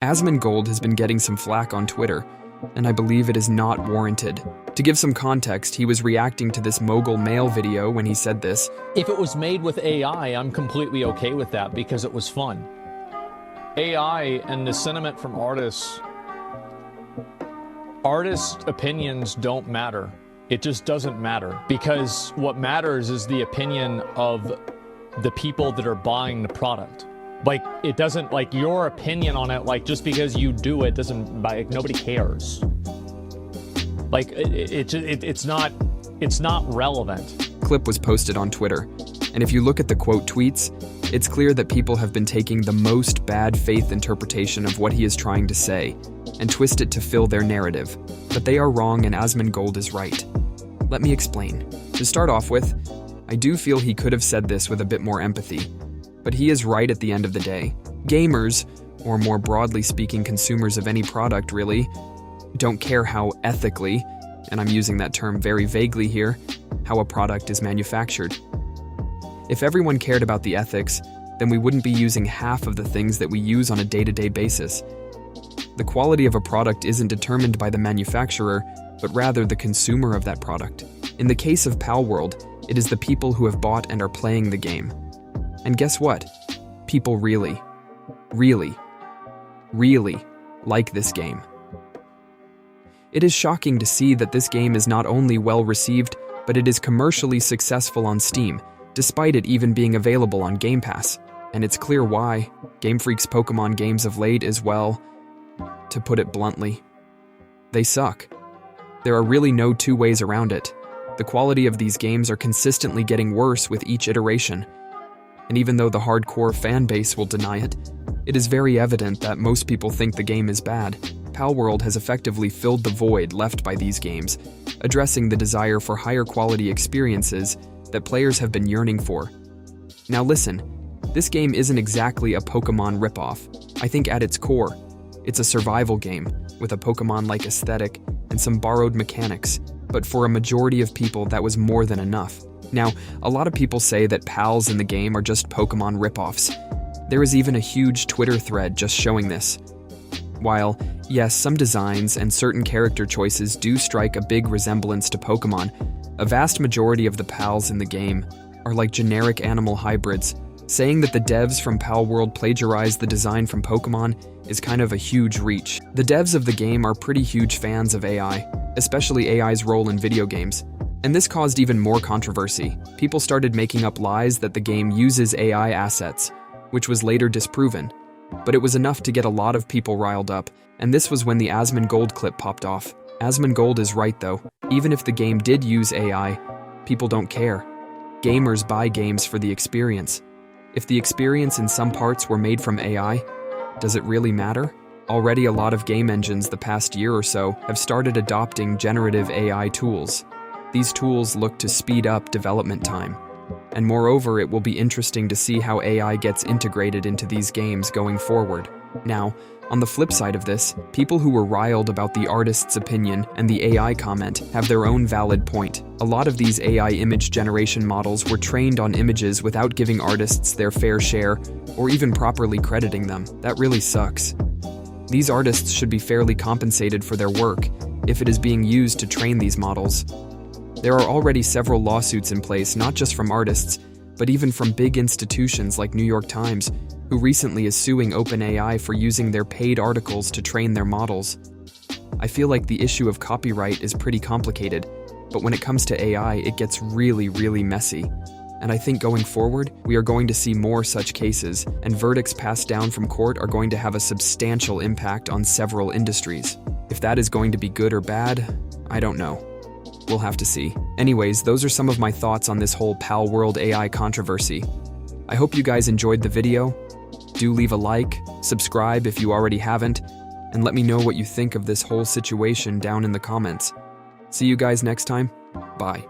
Asmongold has been getting some flack on Twitter, and I believe it is not warranted. To give some context, he was reacting to this mogul mail video when he said this. If it was made with AI, I'm completely okay with that because it was fun. AI and the sentiment from artists' opinions don't matter. It just doesn't matter, because what matters is the opinion of the people that are buying the product. Like, it doesn't, like, your opinion on it, like, just because you do it doesn't, like, nobody cares. Like, it's not relevant. Clip was posted on Twitter, and if you look at the quote tweets, it's clear that people have been taking the most bad faith interpretation of what he is trying to say and twist it to fill their narrative. But they are wrong and Asmongold is right. Let me explain. To start off with, I do feel he could have said this with a bit more empathy, but he is right at the end of the day. Gamers, or more broadly speaking consumers of any product really, don't care how ethically, and I'm using that term very vaguely here, how a product is manufactured. If everyone cared about the ethics, then we wouldn't be using half of the things that we use on a day-to-day basis. The quality of a product isn't determined by the manufacturer, but rather the consumer of that product. In the case of Palworld, it is the people who have bought and are playing the game. And guess what? People really like this game. It is shocking to see that this game is not only well received, but it is commercially successful on Steam, despite it even being available on Game Pass. And it's clear why. Game Freak's Pokemon games of late is, well, to put it bluntly, they suck. There are really no two ways around it. The quality of these games are consistently getting worse with each iteration. And even though the hardcore fan base will deny it, it is very evident that most people think the game is bad. Palworld has effectively filled the void left by these games, addressing the desire for higher quality experiences that players have been yearning for. Now listen, this game isn't exactly a Pokemon ripoff. I think at its core, it's a survival game with a Pokemon-like aesthetic and some borrowed mechanics, but for a majority of people that was more than enough. Now, a lot of people say that pals in the game are just Pokemon ripoffs. There is even a huge Twitter thread just showing this. While, yes, some designs and certain character choices do strike a big resemblance to Pokemon, a vast majority of the pals in the game are like generic animal hybrids. Saying that the devs from Palworld plagiarized the design from Pokemon is kind of a huge reach. The devs of the game are pretty huge fans of AI, especially AI's role in video games. And this caused even more controversy. People started making up lies that the game uses AI assets, which was later disproven. But it was enough to get a lot of people riled up, and this was when the Asmongold clip popped off. Asmongold is right though. Even if the game did use AI, people don't care. Gamers buy games for the experience. If the experience in some parts were made from AI, does it really matter? Already a lot of game engines the past year or so have started adopting generative AI tools. These tools look to speed up development time. And moreover, it will be interesting to see how AI gets integrated into these games going forward. Now, on the flip side of this, people who were riled about the artist's opinion and the AI comment have their own valid point. A lot of these AI image generation models were trained on images without giving artists their fair share or even properly crediting them. That really sucks. These artists should be fairly compensated for their work if it is being used to train these models. There are already several lawsuits in place, not just from artists, but even from big institutions like New York Times, who recently is suing OpenAI for using their paid articles to train their models. I feel like the issue of copyright is pretty complicated, but when it comes to AI, it gets really messy. And I think going forward, we are going to see more such cases, and verdicts passed down from court are going to have a substantial impact on several industries. If that is going to be good or bad, I don't know. We'll have to see. Anyways, those are some of my thoughts on this whole Palworld AI controversy. I hope you guys enjoyed the video. Do leave a like, subscribe if you already haven't, and let me know what you think of this whole situation down in the comments. See you guys next time. Bye.